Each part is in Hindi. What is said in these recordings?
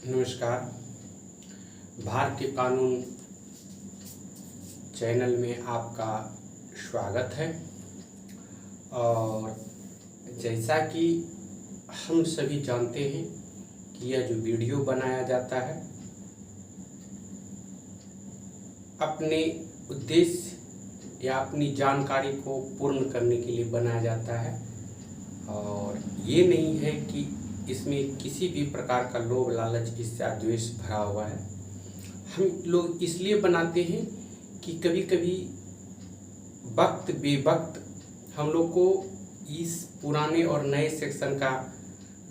नमस्कार। भारतीय कानून चैनल में आपका स्वागत है। और जैसा कि हम सभी जानते हैं कि यह जो वीडियो बनाया जाता है अपने उद्देश्य या अपनी जानकारी को पूर्ण करने के लिए बनाया जाता है, और ये नहीं है कि इसमें किसी भी प्रकार का लोभ लालच ईर्ष्या द्वेष भरा हुआ है। हम लोग इसलिए बनाते हैं कि कभी कभी वक्त बेवक्त हम लोग को इस पुराने और नए सेक्शन का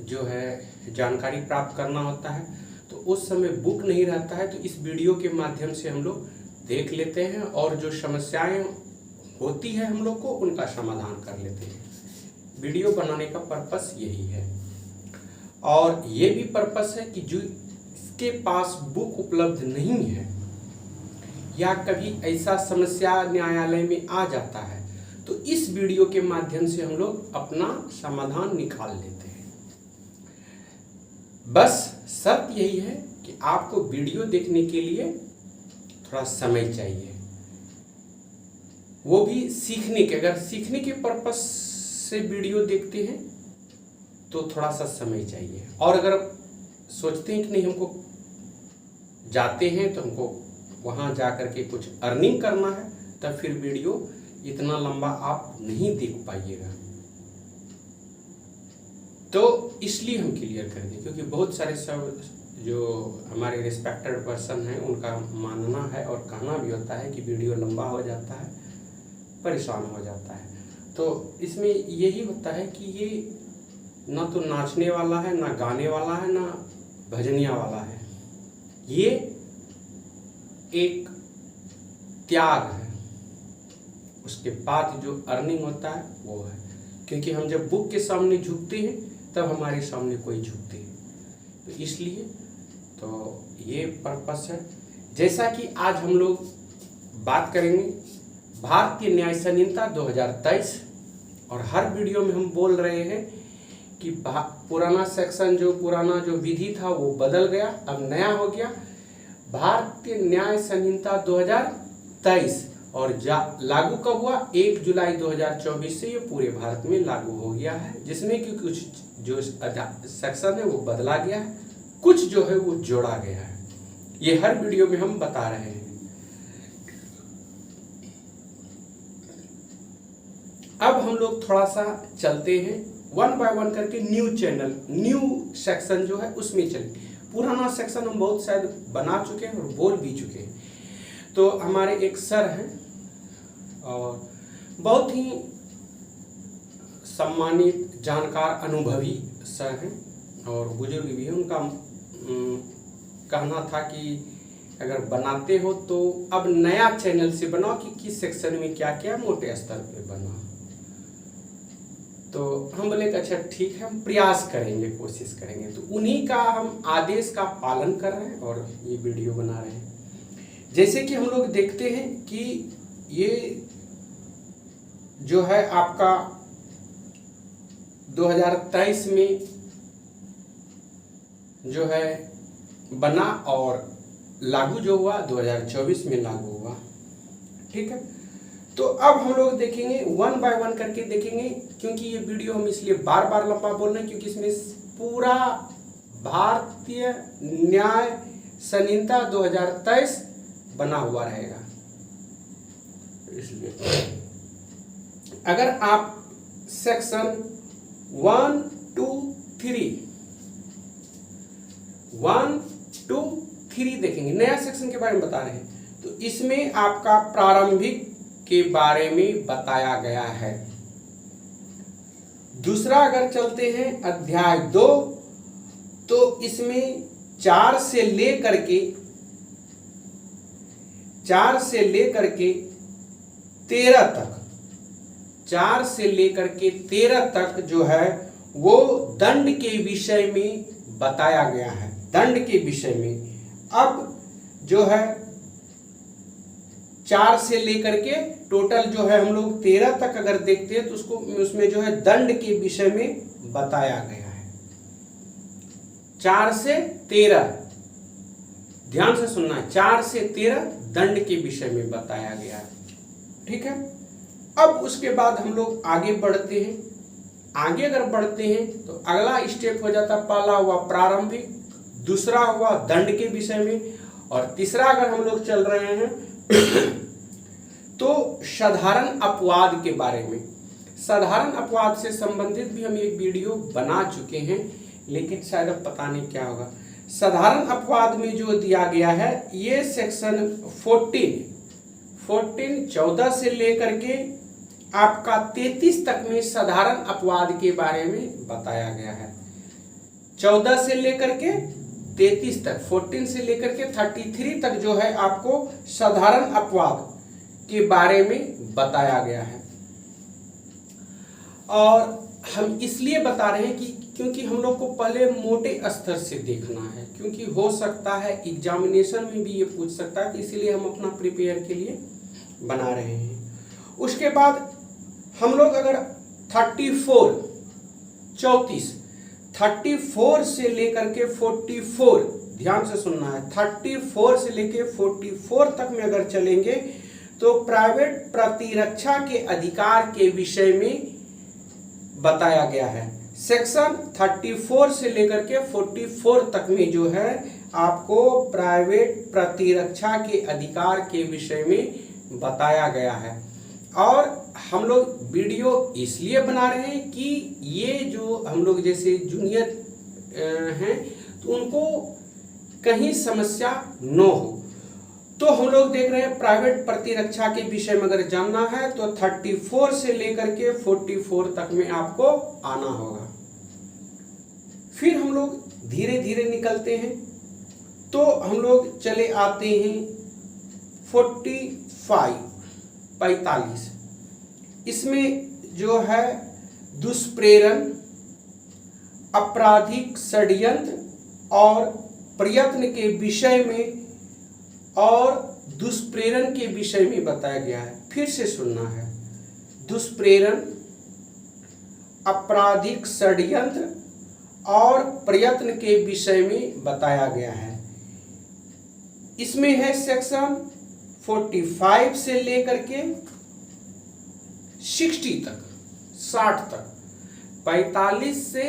जो है जानकारी प्राप्त करना होता है, तो उस समय बुक नहीं रहता है, तो इस वीडियो के माध्यम से हम लोग देख लेते हैं और जो समस्याएं होती है हम लोग को उनका समाधान कर लेते हैं। वीडियो बनाने का पर्पस यही है। और ये भी पर्पस है कि जो इसके पास बुक उपलब्ध नहीं है या कभी ऐसा समस्या न्यायालय में आ जाता है, तो इस वीडियो के माध्यम से हम लोग अपना समाधान निकाल लेते हैं। बस शर्त यही है कि आपको वीडियो देखने के लिए थोड़ा समय चाहिए, वो भी सीखने के। अगर सीखने के पर्पस से वीडियो देखते हैं तो थोड़ा सा समय चाहिए, और अगर सोचते हैं कि नहीं हमको जाते हैं तो हमको वहाँ जा कर के कुछ अर्निंग करना है, तब फिर वीडियो इतना लंबा आप नहीं देख पाइएगा। तो इसलिए हम क्लियर कर दें, क्योंकि बहुत सारे सब जो हमारे रिस्पेक्टेड पर्सन हैं उनका मानना है और कहना भी होता है कि वीडियो लंबा हो जाता है, परेशान हो जाता है। तो इसमें यही होता है कि ये ना तो नाचने वाला है, ना गाने वाला है, ना भजनिया वाला है। ये एक त्याग है, उसके बाद जो अर्निंग होता है वो है। क्योंकि हम जब बुक के सामने झुकते हैं तब हमारे सामने कोई झुकते हैं, तो इसलिए तो ये पर्पस है। जैसा कि आज हम लोग बात करेंगे भारतीय न्याय संहिता 2023, और हर वीडियो में हम बोल रहे हैं कि पुराना सेक्शन पुराना जो विधि था वो बदल गया, अब नया हो गया भारतीय न्याय संहिता 2023। और लागू कब हुआ? 1 जुलाई 2024 से ये पूरे भारत में लागू हो गया है, जिसमें कि कुछ जो सेक्शन है वो बदला गया है, कुछ जो है वो जोड़ा गया है। ये हर वीडियो में हम बता रहे हैं। अब हम लोग थोड़ा सा चलते हैं वन बाय वन करके, न्यू सेक्शन जो है उसमें चले। पुराना सेक्शन हम बहुत शायद बना चुके हैं और बोल भी चुके हैं। तो हमारे एक सर हैं और बहुत ही सम्मानित जानकार अनुभवी सर हैं और बुजुर्ग भी हैं। उनका कहना था कि अगर बनाते हो तो अब नया चैनल से बनाओ कि किस सेक्शन में क्या क्या मोटे स्तर पे बनाओ। तो हम बोले कि अच्छा ठीक है, हम प्रयास करेंगे, कोशिश करेंगे। तो उन्हीं का हम आदेश का पालन कर रहे हैं और ये वीडियो बना रहे हैं। जैसे कि हम लोग देखते हैं कि ये जो है आपका 2023 में जो है बना और लागू जो हुआ 2024 में लागू हुआ। ठीक है, तो अब हम लोग देखेंगे वन बाय वन करके देखेंगे, क्योंकि ये वीडियो हम इसलिए बार बार लंबा बोल रहे हैं क्योंकि इसमें पूरा भारतीय न्याय संहिता 2023 बना हुआ रहेगा। इसलिए अगर आप सेक्शन 1, 2, 3 देखेंगे, नया सेक्शन के बारे में बता रहे हैं, तो इसमें आपका प्रारंभिक के बारे में बताया गया है। दूसरा अगर चलते हैं अध्याय 2, तो इसमें 4 से लेकर के 13 तक, 4 से लेकर के 13 तक जो है वो दंड के विषय में बताया गया है। दंड के विषय में अब जो है 4 से लेकर के टोटल जो है हम लोग 13 तक अगर देखते हैं तो उसमें जो है दंड के विषय में बताया गया है। 4 से 13, ध्यान से सुनना है, 4 से 13 दंड के विषय में बताया गया है। ठीक है, अब उसके बाद हम लोग आगे बढ़ते हैं। आगे अगर बढ़ते हैं तो अगला स्टेप हो जाता है, पहला हुआ प्रारंभिक, दूसरा हुआ दंड के विषय में, और तीसरा अगर हम लोग चल रहे हैं तो साधारण अपवाद के बारे में। साधारण अपवाद से संबंधित भी हम एक वीडियो बना चुके हैं, लेकिन शायद अब पता नहीं क्या होगा। साधारण अपवाद में जो दिया गया है ये सेक्शन 14 से लेकर के आपका 33 तक में साधारण अपवाद के बारे में बताया गया है। 14 से लेकर के 33 तक, 14 से लेकर के 33 तक जो है आपको साधारण अपवाद के बारे में बताया गया है। और हम इसलिए बता रहे हैं कि क्योंकि हम लोग को पहले मोटे स्तर से देखना है, क्योंकि हो सकता है एग्जामिनेशन में भी ये पूछ सकता है, तो इसीलिए हम अपना प्रिपेयर के लिए बना रहे हैं। उसके बाद हम लोग अगर 34 से लेकर के 44, ध्यान से सुनना है, 34 से लेकर 44 तक में अगर चलेंगे तो प्राइवेट प्रतिरक्षा के अधिकार के विषय में बताया गया है। सेक्शन 34 से लेकर के 44 तक में जो है आपको प्राइवेट प्रतिरक्षा के अधिकार के विषय में बताया गया है। और हम लोग वीडियो इसलिए बना रहे हैं कि ये जो हम लोग जैसे जूनियर हैं तो उनको कहीं समस्या न हो, तो हम लोग देख रहे हैं प्राइवेट प्रतिरक्षा के विषय में अगर जानना है तो 34 से लेकर के 44 तक में आपको आना होगा। फिर हम लोग धीरे धीरे निकलते हैं तो हम लोग चले आते हैं 45। इसमें जो है दुष्प्रेरण, आपराधिक षड्यंत्र और प्रयत्न के विषय में और दुष्प्रेरण के विषय में बताया गया है। फिर से सुनना है, दुष्प्रेरण, आपराधिक षड्यंत्र और प्रयत्न के विषय में बताया गया है। इसमें है सेक्शन 45 से लेकर के 60 तक, 60 तक, 45 से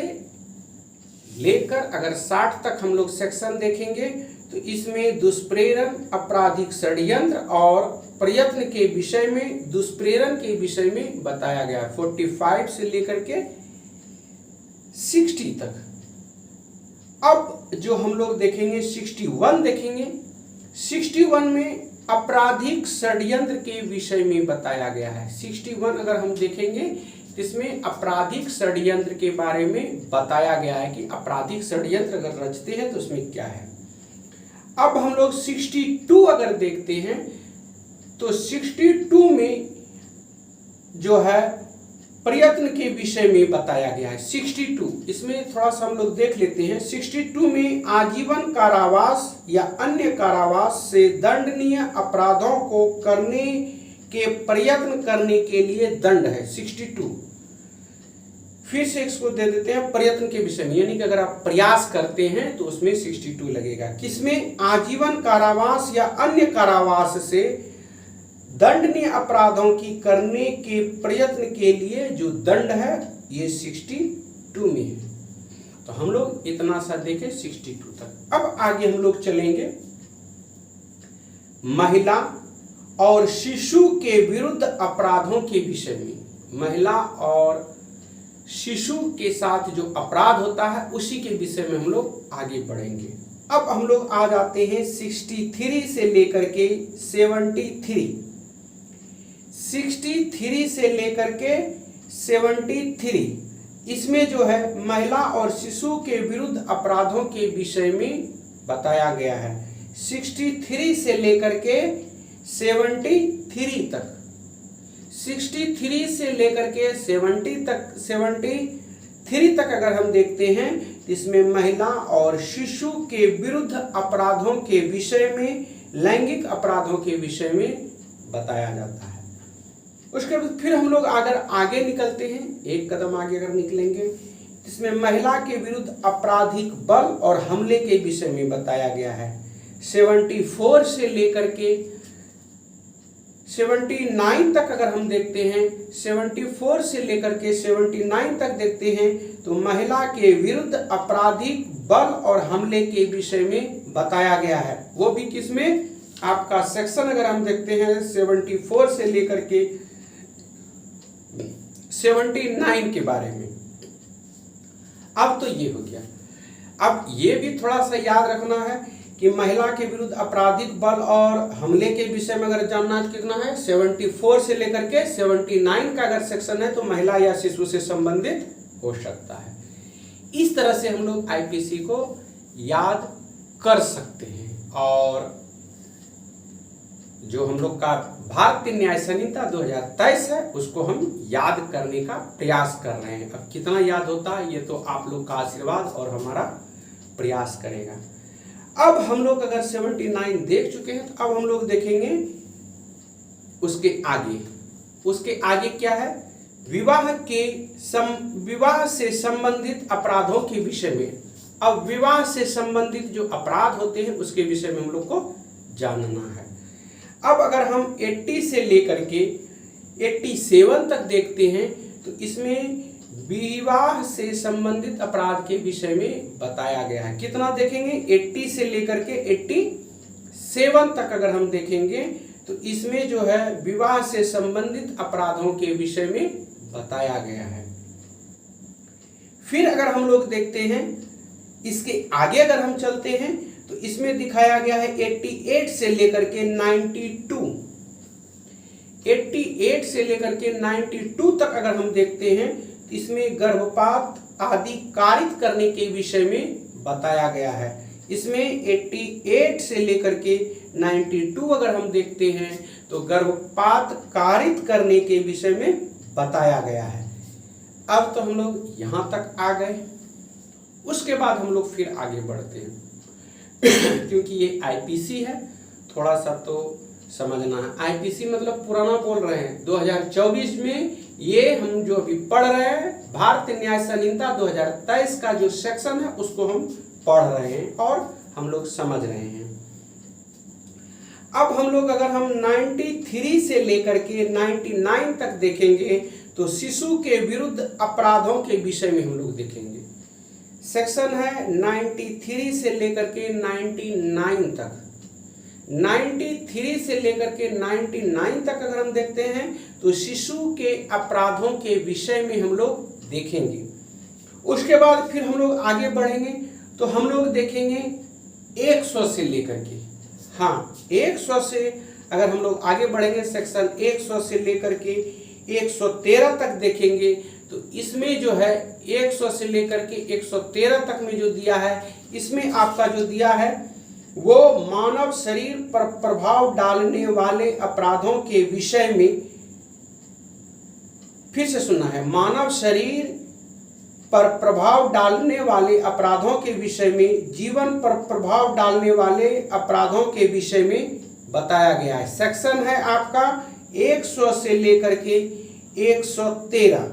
लेकर अगर 60 तक हम लोग सेक्शन देखेंगे तो इसमें दुष्प्रेरण, आपराधिक षड्यंत्र और प्रयत्न के विषय में, दुष्प्रेरण के विषय में बताया गया है 45 से लेकर के 60 तक। अब जो हम लोग देखेंगे 61 देखेंगे, 61 में आपराधिक षड्यंत्र के विषय में बताया गया है। 61 अगर हम देखेंगे इसमें आपराधिक षड्यंत्र के बारे में बताया गया है कि आपराधिक षड्यंत्र अगर रचते हैं तो उसमें क्या है। अब हम लोग 62 अगर देखते हैं तो 62 में जो है प्रयत्न के विषय में बताया गया है। 62 इसमें थोड़ा सा हम लोग देख लेते हैं। 62 में आजीवन कारावास या अन्य कारावास से दंडनीय अपराधों को करने के प्रयत्न करने के लिए दंड है 62। फिर से इसको दे देते हैं प्रयत्न के विषय में, यानी कि अगर आप प्रयास करते हैं तो उसमें 62 लगेगा। किसमें? आजीवन कारावास या अन्य कारावास से दंडनीय अपराधों की करने के प्रयत्न के लिए जो दंड है ये 62 में है। तो हम लोग इतना सा देखें 62 तक। अब आगे हम लोग चलेंगे महिला और शिशु के विरुद्ध अपराधों के विषय में। महिला और शिशु के साथ जो अपराध होता है उसी के विषय में हम लोग आगे बढ़ेंगे। अब हम लोग आ जाते हैं 63 से लेकर के 73। 63 से लेकर के 73 इसमें जो है महिला और शिशु के विरुद्ध अपराधों के विषय में बताया गया है। 63 से लेकर के 73 तक, 63 से लेकर के 73 तक अगर हम देखते हैं इसमें महिला और शिशु के विरुद्ध अपराधों के विषय में, लैंगिक अपराधों के विषय में बताया जाता है। उसके बाद फिर हम लोग अगर आगे निकलते हैं, एक कदम आगे अगर निकलेंगे, इसमें महिला के विरुद्ध आपराधिक बल और हमले के विषय में बताया गया है। 74 से लेकर के 79 तक अगर हम देखते हैं, 74 से लेकर के 79 तक देखते हैं तो महिला के विरुद्ध आपराधिक बल और हमले के विषय में बताया गया है। वो भी किसमें, आपका सेक्शन अगर हम देखते हैं 74 से लेकर के 79 के बारे में। अब तो ये हो गया। अब ये भी थोड़ा सा याद रखना है कि महिला के विरुद्ध आपराधिक बल और हमले के विषय में अगर जानना कितना है, 74 से लेकर के 79 का अगर सेक्शन है तो महिला या शिशु से संबंधित हो सकता है। इस तरह से हम लोग आईपीसी को याद कर सकते हैं। और जो हम लोग का भारतीय न्याय संहिता 2023 है उसको हम याद करने का प्रयास कर रहे हैं। अब कितना याद होता है ये तो आप लोग का आशीर्वाद और हमारा प्रयास करेगा। अब हम लोग अगर 79 देख चुके हैं तो अब हम लोग देखेंगे उसके आगे। उसके आगे क्या है, विवाह से संबंधित अपराधों के विषय में। अब विवाह से संबंधित जो अपराध होते हैं उसके विषय में हम लोग को जानना है। अब अगर हम 80 से लेकर के 87 तक देखते हैं तो इसमें विवाह से संबंधित अपराध के विषय में बताया गया है। कितना देखेंगे, 80 से लेकर के 87 तक अगर हम देखेंगे तो इसमें जो है विवाह से संबंधित अपराधों के विषय में बताया गया है। फिर अगर हम लोग देखते हैं इसके आगे अगर हम चलते हैं तो इसमें दिखाया गया है 88 से लेकर के 92, 88 से लेकर के 92 तक अगर हम देखते हैं तो इसमें गर्भपात आदि कारित करने के विषय में बताया गया है। इसमें 88 से लेकर के 92 अगर हम देखते हैं तो गर्भपात कारित करने के विषय में बताया गया है। अब तो हम लोग यहाँ तक आ गए। उसके बाद हम लोग फिर आगे बढ़ते हैं क्योंकि ये आईपीसी है, थोड़ा सा तो समझना है। आईपीसी मतलब पुराना बोल रहे हैं, 2024 में ये हम जो अभी पढ़ रहे हैं भारतीय न्याय संहिता 2023 का जो सेक्शन है उसको हम पढ़ रहे हैं और हम लोग समझ रहे हैं। अब हम लोग अगर हम 93 से लेकर के 99 तक देखेंगे तो शिशु के विरुद्ध अपराधों के विषय में हम लोग देखेंगे। सेक्शन है 93 से लेकर के 99 तक। 93 से लेकर के 99 तक अगर हम देखते हैं तो शिशु के अपराधों के विषय में हम लोग देखेंगे। उसके बाद फिर हम लोग आगे बढ़ेंगे तो हम लोग देखेंगे 100 से लेकर के, हाँ 100 से अगर हम लोग आगे बढ़ेंगे सेक्शन 100 से लेकर के 113 तक देखेंगे तो इसमें जो है 100 से लेकर के 113 तक में जो दिया है, इसमें आपका जो दिया है वो मानव शरीर पर प्रभाव डालने वाले अपराधों के विषय में, फिर से सुनना है, मानव शरीर पर प्रभाव डालने वाले अपराधों के विषय में, जीवन पर प्रभाव डालने वाले अपराधों के विषय में बताया गया है। सेक्शन है आपका 100 से लेकर के 113।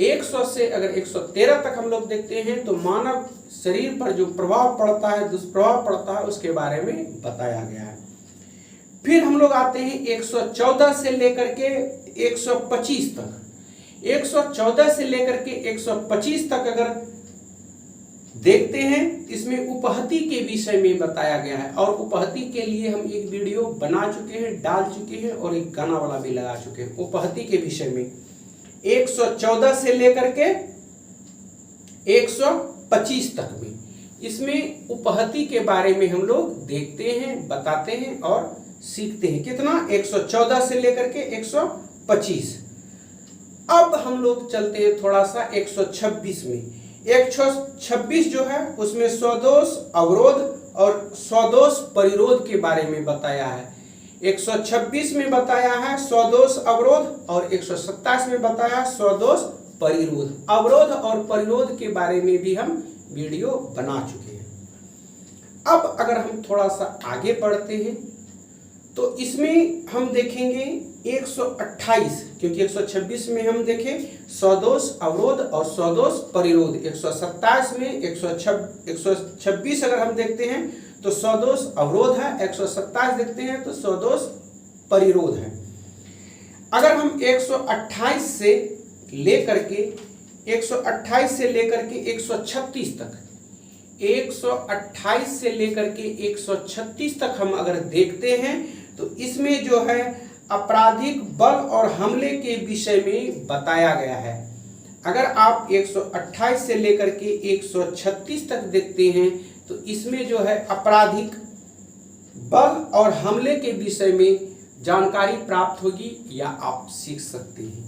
100 से अगर 113 तक हम लोग देखते हैं तो मानव शरीर पर जो प्रभाव पड़ता है, दुष्प्रभाव पड़ता है, उसके बारे में बताया गया है। फिर हम लोग आते हैं 114 से लेकर के 125 तक। 114 से लेकर के 125 तक अगर देखते हैं इसमें उपहति के विषय में बताया गया है और उपहति के लिए हम एक वीडियो बना चुके हैं, डाल चुके हैं और एक गाना वाला भी लगा चुके हैं। उपहति के विषय में 114 से लेकर के 125 तक में इसमें उपहति के बारे में हम लोग देखते हैं, बताते हैं और सीखते हैं। कितना, 114 से लेकर के 125। अब हम लोग चलते हैं थोड़ा सा 126 में। 126 जो है उसमें स्वदोष अवरोध और स्वदोष परिरोध के बारे में बताया है। 126 में बताया है स्वदोष अवरोध और 127 में बताया स्वदोष परिरोध। अवरोध और परिरोध के बारे में भी हम वीडियो बना चुके हैं। अब अगर हम थोड़ा सा आगे बढ़ते हैं तो इसमें हम देखेंगे 128 क्योंकि 126 में हम देखें स्वदोष अवरोध और स्वदोष परिरोध, 127 में 126 अगर हम देखते हैं तो स्वदोष अवरोध है, 127 देखते हैं तो स्वदोष परिरोध है। अगर हम 128 से लेकर के 136 तक 128 से लेकर के 136 तक हम अगर देखते हैं तो इसमें जो है आपराधिक बल और हमले के विषय में बताया गया है। अगर आप 128 से लेकर के 136 तक देखते हैं तो इसमें जो है आपराधिक बल और हमले के विषय में जानकारी प्राप्त होगी या आप सीख सकते हैं।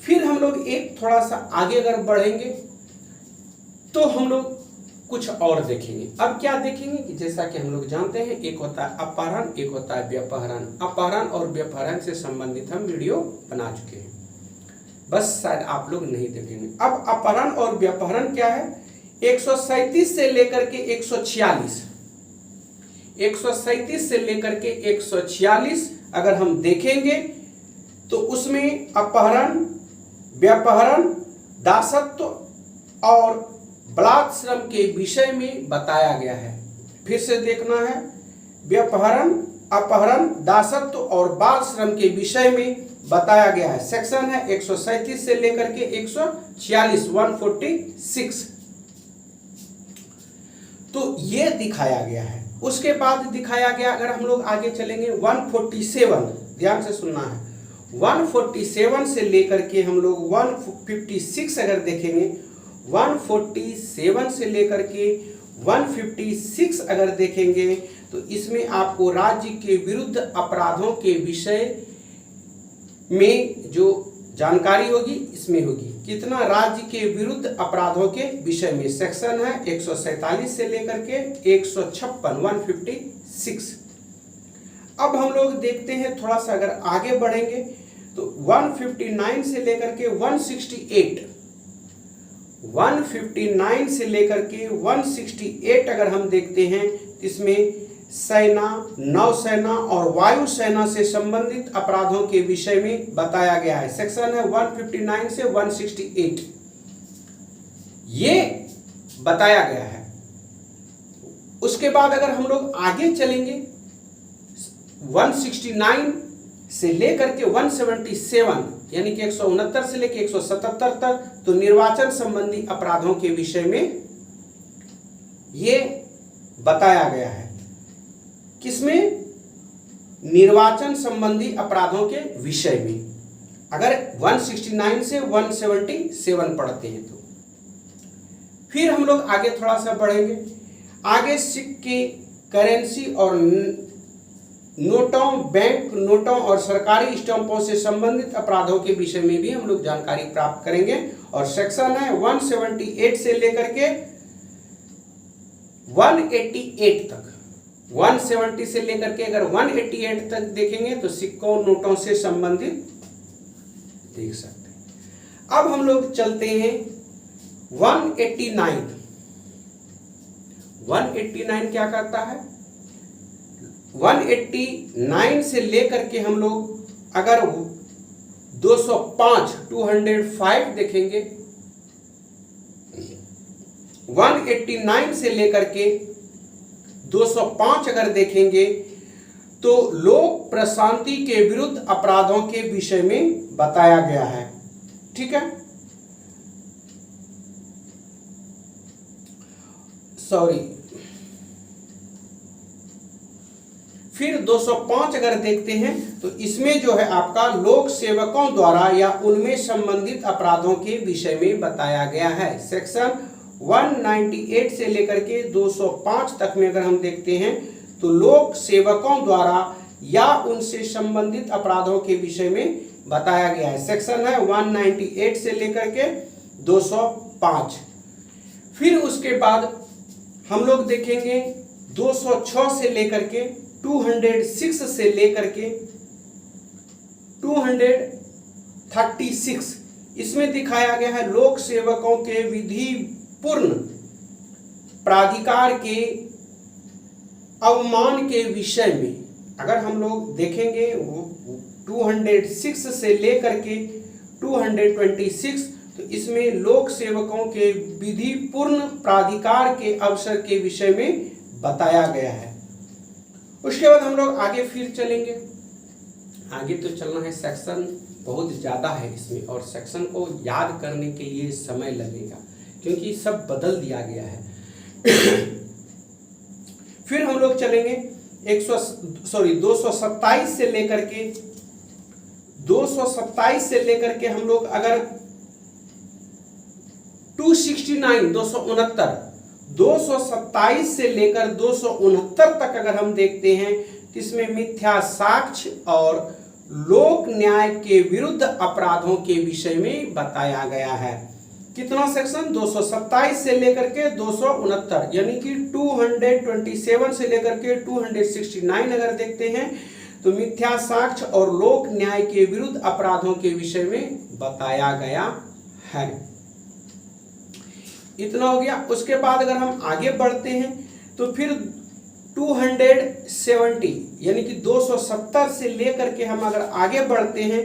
फिर हम लोग एक थोड़ा सा आगे अगर बढ़ेंगे तो हम लोग कुछ और देखेंगे। अब क्या देखेंगे कि जैसा कि हम लोग जानते हैं एक होता है अपहरण, एक होता है व्यपहरण। अपहरण और व्यपहरण से संबंधित हम वीडियो बना चुके हैं, बस शायद आप लोग नहीं देखेंगे। अब अपहरण और व्यपहरण क्या है, 137 से लेकर के 146, 137 से लेकर के 146 अगर हम देखेंगे तो उसमें अपहरण, व्यपहरण, दासत्व और बलात्श्रम के विषय में बताया गया है। फिर से देखना है, व्यपहरण, अपहरण, दासत्व और बाल श्रम के विषय में बताया गया है। सेक्शन है 137 से लेकर के 146, 146। तो ये दिखाया गया है। उसके बाद दिखाया गया, अगर हम लोग आगे चलेंगे 147, ध्यान से सुनना है, 147 से लेकर के हम लोग 156 अगर देखेंगे, 147 से लेकर के 156 अगर देखेंगे तो इसमें आपको राज्य के विरुद्ध अपराधों के विषय में जो जानकारी होगी इसमें होगी। कितना, राज्य के विरुद्ध अपराधों के विषय में। सेक्शन है 147 से लेकर के 156, 156। अब हम लोग देखते हैं थोड़ा सा अगर आगे बढ़ेंगे तो 159 से लेकर के 168, 159 से लेकर के 168 अगर हम देखते हैं इसमें सेना, नौसेना और वायुसेना से संबंधित अपराधों के विषय में बताया गया है। सेक्शन है 159 से 168, ये बताया गया है। उसके बाद अगर हम लोग आगे चलेंगे 169 से लेकर के 177 यानी कि 169 से लेकर 177 तक तो निर्वाचन संबंधी अपराधों के विषय में ये बताया गया है। किसमें, निर्वाचन संबंधी अपराधों के विषय में। अगर 169 से 177 पढ़ते हैं तो फिर हम लोग आगे थोड़ा सा बढ़ेंगे। आगे सिक्के, करेंसी और नोटों, बैंक नोटों और सरकारी स्टैंपों से संबंधित अपराधों के विषय में भी हम लोग जानकारी प्राप्त करेंगे। और सेक्शन है 178 से लेकर के 188 तक, 170 से लेकर के अगर 188 तक देखेंगे तो सिक्कों, नोटों से संबंधित देख सकते हैं। अब हम लोग चलते हैं 189। 189 क्या करता है, 189 से लेकर के हम लोग अगर 205, 205 देखेंगे, 189 से लेकर के 205 अगर देखेंगे तो लोक प्रशांति के विरुद्ध अपराधों के विषय में बताया गया है। ठीक है, सॉरी, फिर 205 अगर देखते हैं तो इसमें जो है आपका लोक सेवकों द्वारा या उनमें संबंधित अपराधों के विषय में बताया गया है। सेक्शन 198 से लेकर के 205 तक में अगर हम देखते हैं तो लोक सेवकों द्वारा या उनसे संबंधित अपराधों के विषय में बताया गया है। सेक्शन है 198 से लेकर के 205। फिर उसके बाद हम लोग देखेंगे 206 से लेकर के 206 से लेकर के 236, इसमें दिखाया गया है लोक सेवकों के विधि पूर्ण प्राधिकार के अवमान के विषय में। अगर हम लोग देखेंगे 206 से लेकर के 226, तो इसमें लोक सेवकों के विधि पूर्ण प्राधिकार के अवसर के विषय में बताया गया है। उसके बाद हम लोग आगे फिर चलेंगे। आगे तो चलना है, सेक्शन बहुत ज़्यादा है इसमें और सेक्शन को याद करने के लिए समय लगेगा क्योंकि सब बदल दिया गया है। फिर हम लोग चलेंगे 227 से लेकर के 227 से लेकर के हम लोग अगर 269 227 से लेकर 269 तक अगर हम देखते हैं तो इसमें मिथ्या साक्ष्य और लोक न्याय के विरुद्ध अपराधों के विषय में बताया गया है। कितना सेक्शन? 227 से लेकर के 269, यानी कि 227 से लेकर के 269 अगर देखते हैं तो मिथ्या साक्ष्य और लोक न्याय के विरुद्ध अपराधों के विषय में बताया गया है। इतना हो गया। उसके बाद अगर हम आगे बढ़ते हैं तो फिर 270 यानी कि 270 से लेकर के हम अगर आगे बढ़ते हैं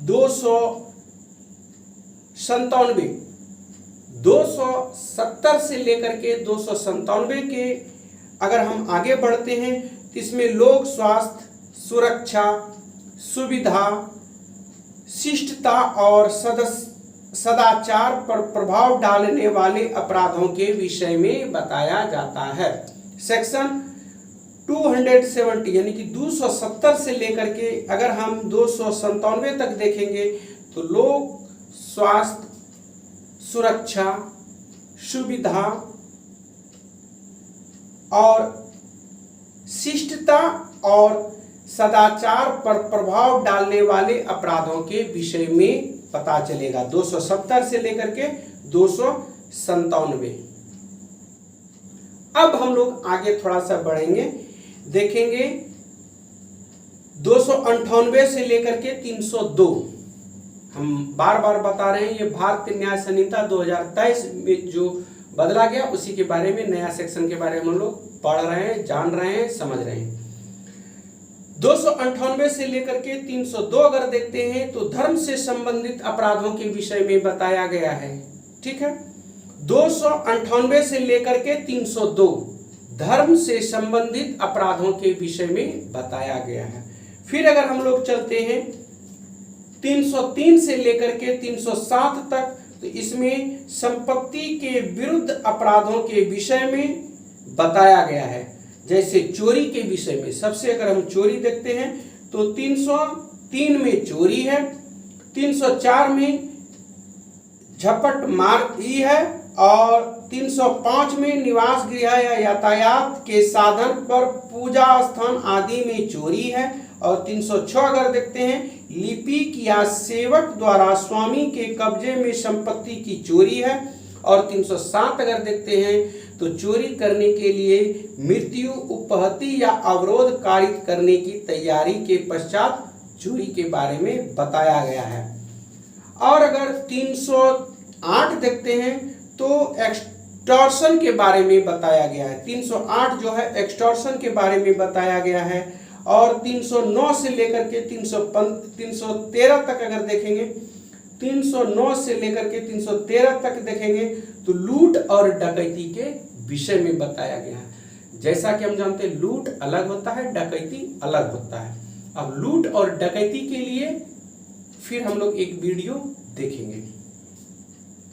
270 से लेकर के 297 के अगर हम आगे बढ़ते हैं तो इसमें लोक स्वास्थ्य, सुरक्षा, सुविधा, शिष्टता और सदाचार पर प्रभाव डालने वाले अपराधों के विषय में बताया जाता है। सेक्शन 270 यानी कि 270 से लेकर के अगर हम 297 तक देखेंगे तो लोक स्वास्थ्य, सुरक्षा, सुविधा और शिष्टता और सदाचार पर प्रभाव डालने वाले अपराधों के विषय में पता चलेगा। 270 से लेकर के 297। अब हम लोग आगे थोड़ा सा बढ़ेंगे, देखेंगे 298 से लेकर के 302। हम बार बार बता रहे हैं ये भारतीय न्याय संहिता 2023 में जो बदला गया उसी के बारे में, नया सेक्शन के बारे में हम लोग पढ़ रहे हैं, जान रहे हैं, समझ रहे हैं। 298 से लेकर के 302 अगर देखते हैं तो धर्म से संबंधित अपराधों के विषय में बताया गया है। ठीक है, 298 से लेकर के 302 धर्म से संबंधित अपराधों के विषय में बताया गया है। फिर अगर हम लोग चलते हैं 303 से लेकर के 307 तक तो इसमें संपत्ति के विरुद्ध अपराधों के विषय में बताया गया है। जैसे चोरी के विषय में सबसे अगर हम चोरी देखते हैं तो 303 में चोरी है, 304 में झपट मार ही है और 305 में निवास गृह या यातायात के साधन पर पूजा स्थान आदि में चोरी है और 306 अगर देखते हैं लिपिक या सेवक द्वारा स्वामी के कब्जे में संपत्ति की चोरी है और 307 अगर देखते हैं तो चोरी करने के लिए मृत्यु, उपहति या अवरोध कारित करने की तैयारी के पश्चात चोरी के बारे में बताया गया है। और अगर 308 देखते हैं तो एक्सटॉर्शन के बारे में बताया गया है। 308 जो है एक्सटॉर्शन के बारे में बताया गया है और 309 से लेकर के 313 तक अगर देखेंगे 309 से लेकर के 313 तक देखेंगे तो लूट और डकैती के विषय में बताया गया है। जैसा कि हम जानते हैं लूट अलग होता है, डकैती अलग होता है। अब लूट और डकैती के लिए फिर हम लोग एक वीडियो देखेंगे।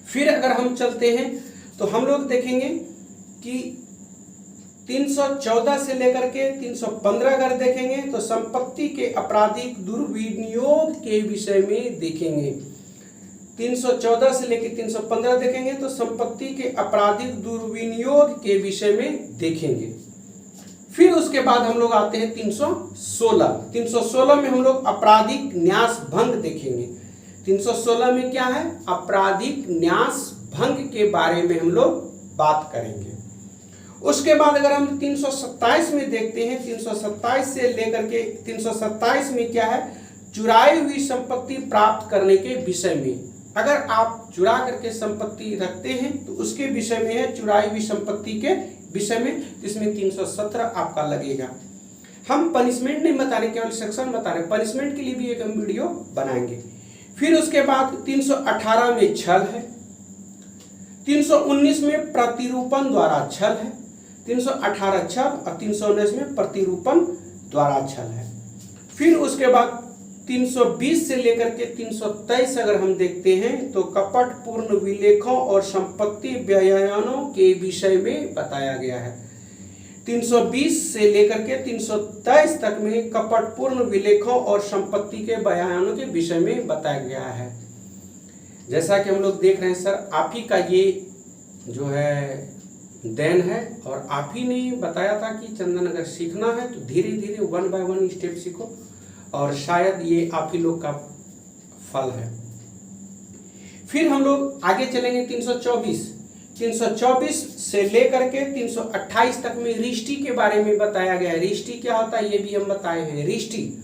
फिर अगर हम चलते हैं तो हम लोग देखेंगे कि 314 से लेकर के 315 अगर देखेंगे तो संपत्ति के आपराधिक दुर्विनियोग के विषय में देखेंगे। 314 से लेकर 315 देखेंगे तो संपत्ति के आपराधिक दुर्विनियोग के विषय में देखेंगे। फिर उसके बाद हम लोग आते हैं 316 में हम लोग आपराधिक न्यास भंग देखेंगे। 316 में क्या है? आपराधिक न्यास भंग के बारे में हम लोग बात करेंगे। उसके बाद अगर हम 327 में देखते हैं 327 से लेकर के 327 में क्या है? चुराई हुई संपत्ति प्राप्त करने के विषय में। अगर आप चुरा करके संपत्ति रखते हैं तो उसके विषय में है, चुराई हुई संपत्ति के विषय में। इसमें 317 आपका लगेगा। हम पनिशमेंट नहीं बता रहे, केवल सेक्शन बता रहे, पनिशमेंट के लिए भी एक हम वीडियो बनाएंगे। फिर उसके बाद 318 में छल है, 319 में प्रतिरूपण द्वारा छल है, 318 छल और 319 में प्रतिरूपण द्वारा छल है। फिर उसके बाद 320 से लेकर के 323 अगर हम देखते हैं तो कपटपूर्ण विलेखों और संपत्ति बयानों के विषय में बताया गया है। 320 से लेकर के 323 तक में कपटपूर्ण विलेखों और संपत्ति के बयानों के विषय में बताया गया है। जैसा कि हम लोग देख रहे हैं सर, आप ही का ये जो है देन है और आप ही ने बताया था कि चंदन अगर सीखना है तो धीरे धीरे 1 बाय 1 स्टेप सीखो और शायद ये आप ही लोग का फल है। फिर हम लोग आगे चलेंगे 324 से लेकर के 328 तक में रिष्टि के बारे में बताया गया है। रिष्टि क्या होता है ये भी हम बताए हैं। रिष्टि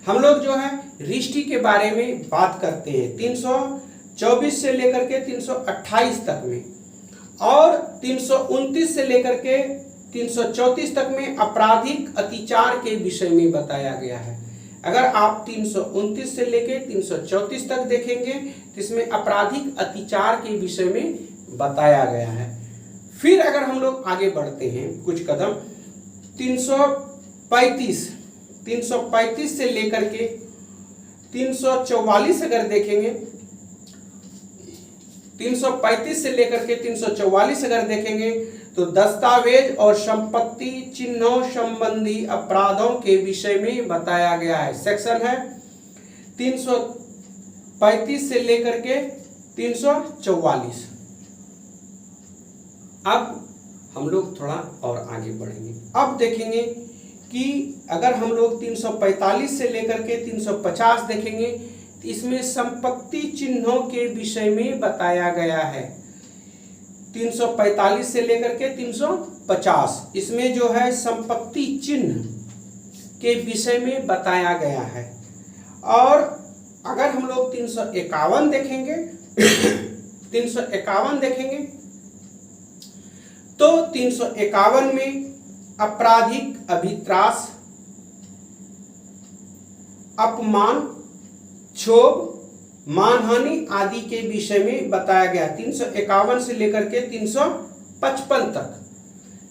हम लोग जो है रिष्टि के बारे में बात करते हैं 324 से लेकर के 328 तक में, और 329 से लेकर के 334 तक में आपराधिक अतिचार के विषय में बताया गया है। अगर आप 329 से लेकर 334 तक देखेंगे तो इसमें आपराधिक अतिचार के विषय में बताया गया है। फिर अगर हम लोग आगे बढ़ते हैं कुछ कदम 335 से लेकर के 344 अगर देखेंगे, 335 से लेकर के 344 अगर देखेंगे तो दस्तावेज और संपत्ति चिन्हों संबंधी अपराधों के विषय में बताया गया है। सेक्शन है 335 से लेकर के 344। अब हम लोग थोड़ा और आगे बढ़ेंगे। अब देखेंगे कि अगर हम लोग 345 से लेकर के 350 देखेंगे तो इसमें संपत्ति चिन्हों के विषय में बताया गया है। 345 से लेकर के 350 इसमें जो है संपत्ति चिन्ह के विषय में बताया गया है। और अगर हम लोग 351 देखेंगे 351 देखेंगे तो 351 में आपराधिक अभित्रास, अपमान, क्षोभ, मानहानि आदि के विषय में बताया गया। 351 से लेकर के 355 तक,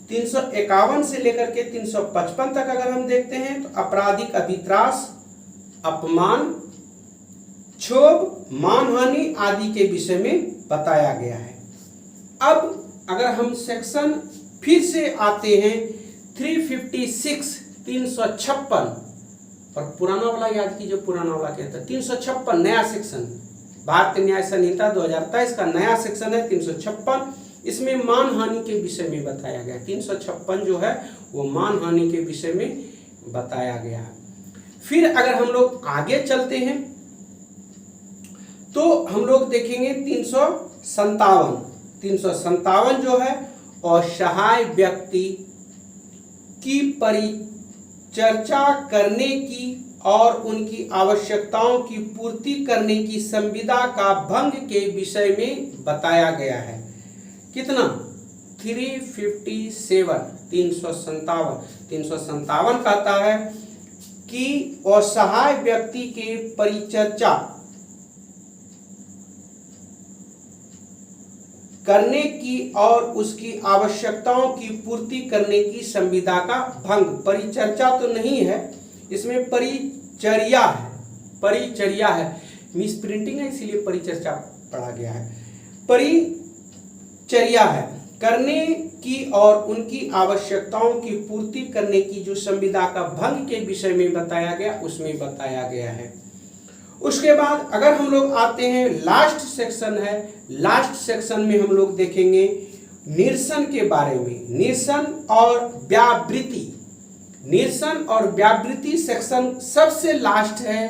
351 से लेकर के 355 तक अगर हम देखते हैं तो आपराधिक अभित्रास, अपमान, क्षोभ, मानहानि आदि के विषय में बताया गया है। अब अगर हम सेक्शन फिर से आते हैं 356 356 और पुराना वाला याद कीजिए, पुराना वाला कहता है 356 नया सेक्शन, भारतीय न्याय संहिता 2023 का नया सेक्शन है 356। इसमें मानहानि के विषय में बताया गया। 356 जो है वो मानहानि के विषय में बताया गया है। फिर अगर हम लोग आगे चलते हैं तो हम लोग देखेंगे 357 जो है असहाय व्यक्ति की परिचर्चा करने की और उनकी आवश्यकताओं की पूर्ति करने की संविदा का भंग के विषय में बताया गया है। कितना 357 कहता है कि असहाय व्यक्ति के परिचर्चा करने की और उसकी आवश्यकताओं की पूर्ति करने की संविदा का भंग। परिचर्चा तो नहीं है, इसमें परिचर्या है, परिचर्या है, मिस प्रिंटिंग है इसीलिए परिचर्चा पढ़ा गया है। परिचर्या है करने की और उनकी आवश्यकताओं की पूर्ति करने की जो संविदा का भंग के विषय में बताया गया उसमें बताया गया है। उसके बाद अगर हम लोग आते हैं लास्ट सेक्शन है, लास्ट सेक्शन में हम लोग देखेंगे निरसन के बारे में। निरसन और व्यावृत्ति, निरसन और व्यावृत्ति सेक्शन सबसे लास्ट है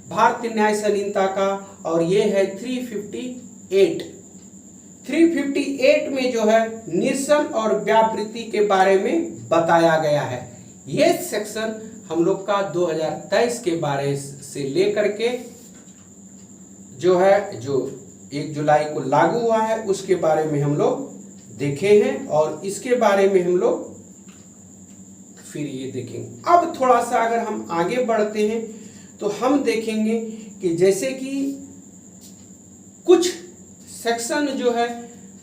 भारतीय न्याय संहिता का और ये है 358 में जो है निरसन और व्यावृत्ति के बारे में बताया गया है। ये सेक्शन हम लोग का 2023 के बारे से लेकर के जो है जो 1 जुलाई को लागू हुआ है उसके बारे में हम लोग देखे हैं और इसके बारे में हम लोग फिर ये देखेंगे। अब थोड़ा सा अगर हम आगे बढ़ते हैं तो हम देखेंगे कि जैसे कि कुछ सेक्शन जो है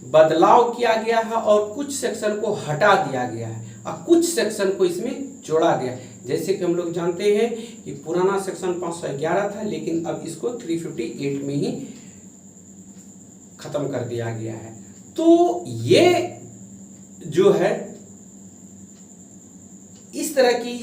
बदलाव किया गया है और कुछ सेक्शन को हटा दिया गया है और कुछ सेक्शन को इसमें जोड़ा गया है। जैसे कि हम लोग जानते हैं कि पुराना सेक्शन 511 था, लेकिन अब इसको 358 में ही खत्म कर दिया गया है। तो ये जो है इस तरह की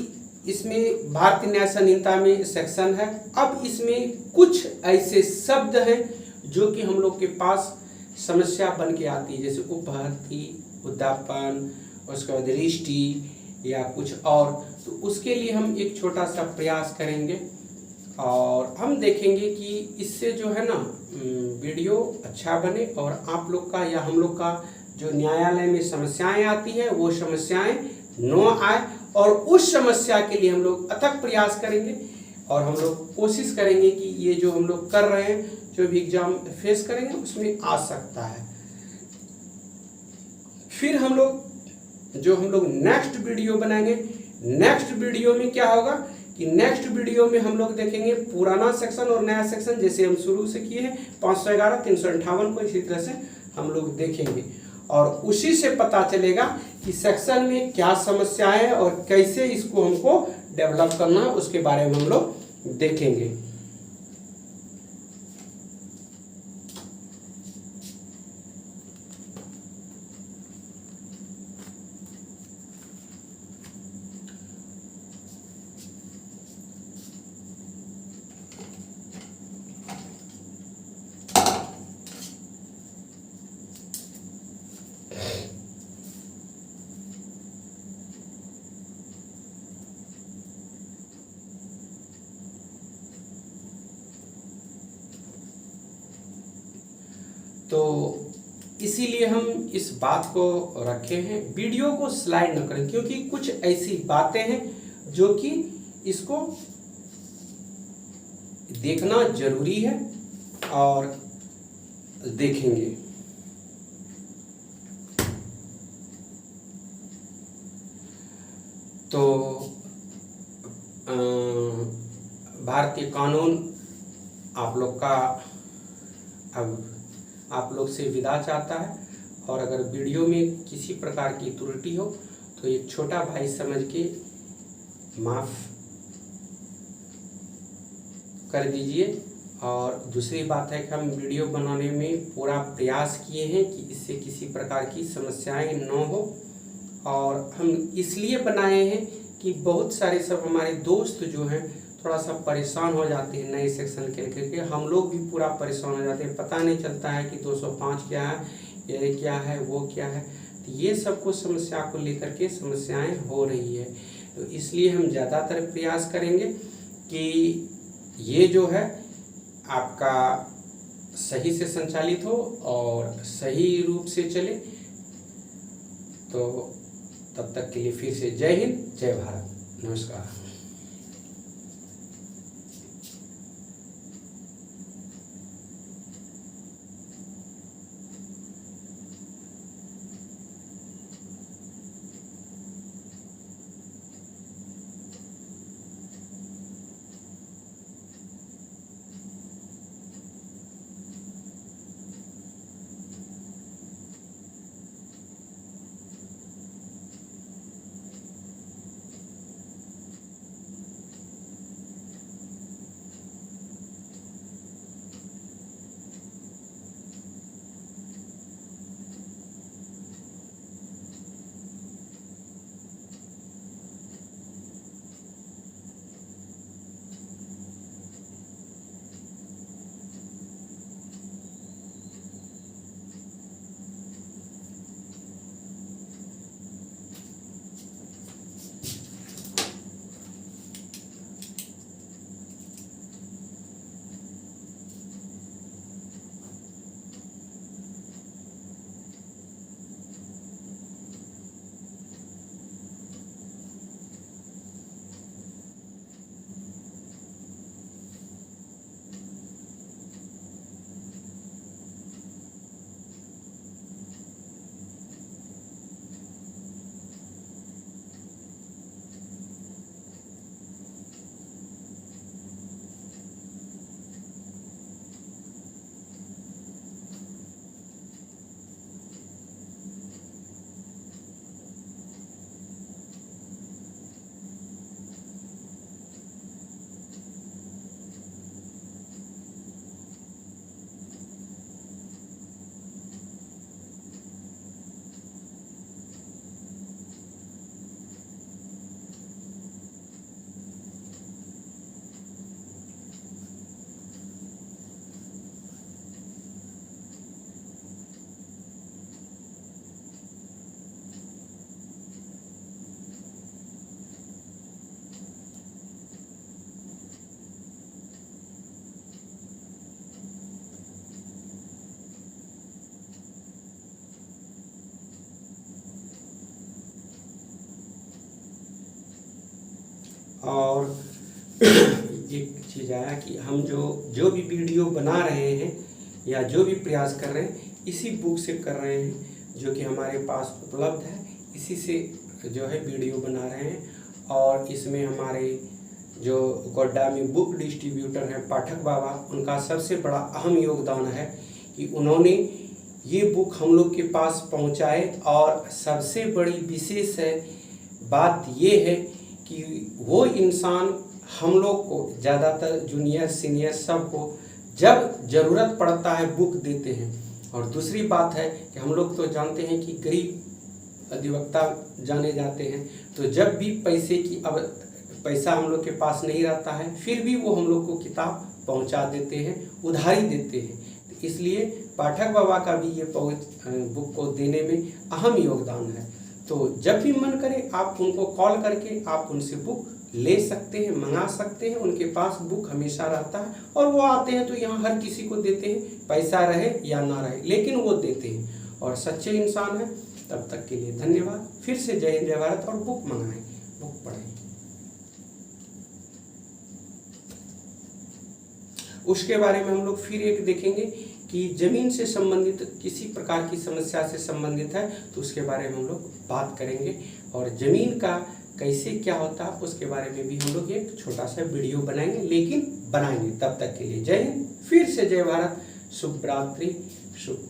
इसमें भारतीय न्याय संहिता में सेक्शन है। अब इसमें कुछ ऐसे शब्द हैं जो कि हम लोग के पास समस्या बन के आती है, जैसे उपहति, उद्यापन, उसके बाद रिष्टि या कुछ और। तो उसके लिए हम एक छोटा सा प्रयास करेंगे और हम देखेंगे कि इससे जो है ना वीडियो अच्छा बने और आप लोग का या हम लोग का जो न्यायालय में समस्याएं आती है वो समस्याएं न आए, और उस समस्या के लिए हम लोग अथक प्रयास करेंगे और हम लोग कोशिश करेंगे कि ये जो हम लोग कर रहे हैं, जो भी एग्जाम फेस करेंगे उसमें आ सकता है। फिर हम लोग नेक्स्ट वीडियो बनाएंगे। नेक्स्ट वीडियो में क्या होगा कि नेक्स्ट वीडियो में हम लोग देखेंगे पुराना सेक्शन और नया सेक्शन, जैसे हम शुरू से किए हैं 511, 358 को इसी तरह से हम लोग देखेंगे और उसी से पता चलेगा कि सेक्शन में क्या समस्या है और कैसे इसको हमको डेवलप करना है, उसके बारे में हम लोग देखेंगे। तो इसीलिए हम इस बात को रखे हैं, वीडियो को स्लाइड न करें, क्योंकि कुछ ऐसी बातें हैं जो कि इसको देखना जरूरी है और देखेंगे। तो भारतीय कानून आप लोग का अब आप लोग से विदा चाहता है, और अगर वीडियो में किसी प्रकार की त्रुटि हो तो एक छोटा भाई समझ के माफ़ कर दीजिए। और दूसरी बात है कि हम वीडियो बनाने में पूरा प्रयास किए हैं कि इससे किसी प्रकार की समस्याएं न हो, और हम इसलिए बनाए हैं कि बहुत सारे सब हमारे दोस्त जो हैं थोड़ा सा परेशान हो जाते हैं नए सेक्शन के लेकर, हम लोग भी पूरा परेशान हो जाते हैं, पता नहीं चलता है कि 205 क्या है, ये क्या है, वो क्या है। तो ये सबको समस्या को लेकर के समस्याएं हो रही है। तो इसलिए हम ज़्यादातर प्रयास करेंगे कि ये जो है आपका सही से संचालित हो और सही रूप से चले। तो तब तक के लिए फिर से जय हिंद, जय भारत, नमस्कार। और एक चीज़ आया कि हम जो भी वीडियो बना रहे हैं या जो भी प्रयास कर रहे हैं इसी बुक से कर रहे हैं, जो कि हमारे पास उपलब्ध है, इसी से जो है वीडियो बना रहे हैं। और इसमें हमारे जो गोड्डा में बुक डिस्ट्रीब्यूटर हैं पाठक बाबा, उनका सबसे बड़ा अहम योगदान है कि उन्होंने ये बुक हम लोग के पास पहुंचाए। और सबसे बड़ी विशेष है बात ये है कि वो इंसान हम लोग को ज़्यादातर जूनियर सीनियर सबको जब ज़रूरत पड़ता है बुक देते हैं। और दूसरी बात है कि हम लोग तो जानते हैं कि गरीब अधिवक्ता जाने जाते हैं, तो जब भी पैसा हम लोग के पास नहीं रहता है फिर भी वो हम लोग को किताब पहुंचा देते हैं, उधारी देते हैं। तो इसलिए पाठक बाबा का भी ये बुक को देने में अहम योगदान है। तो जब भी मन करे आप उनको कॉल करके आप उनसे बुक ले सकते हैं, मंगा सकते हैं। उनके पास बुक हमेशा रहता है और वो आते हैं तो यहाँ हर किसी को देते हैं, पैसा रहे या ना रहे, लेकिन वो देते हैं और सच्चे इंसान हैं। तब तक के लिए धन्यवाद। फिर से जय हिंद जय भारत। और बुक मंगाएं, बुक पढ़ें। उसके बारे में हम लोग फिर एक देखेंगे कि जमीन से संबंधित किसी प्रकार की समस्या से संबंधित है तो उसके बारे में हम लोग बात करेंगे। और जमीन का कैसे क्या होता है उसके बारे में भी हम लोग एक छोटा सा वीडियो बनाएंगे, लेकिन बनाएंगे। तब तक के लिए जय हिंद, फिर से जय भारत, शुभ रात्रि, शुभ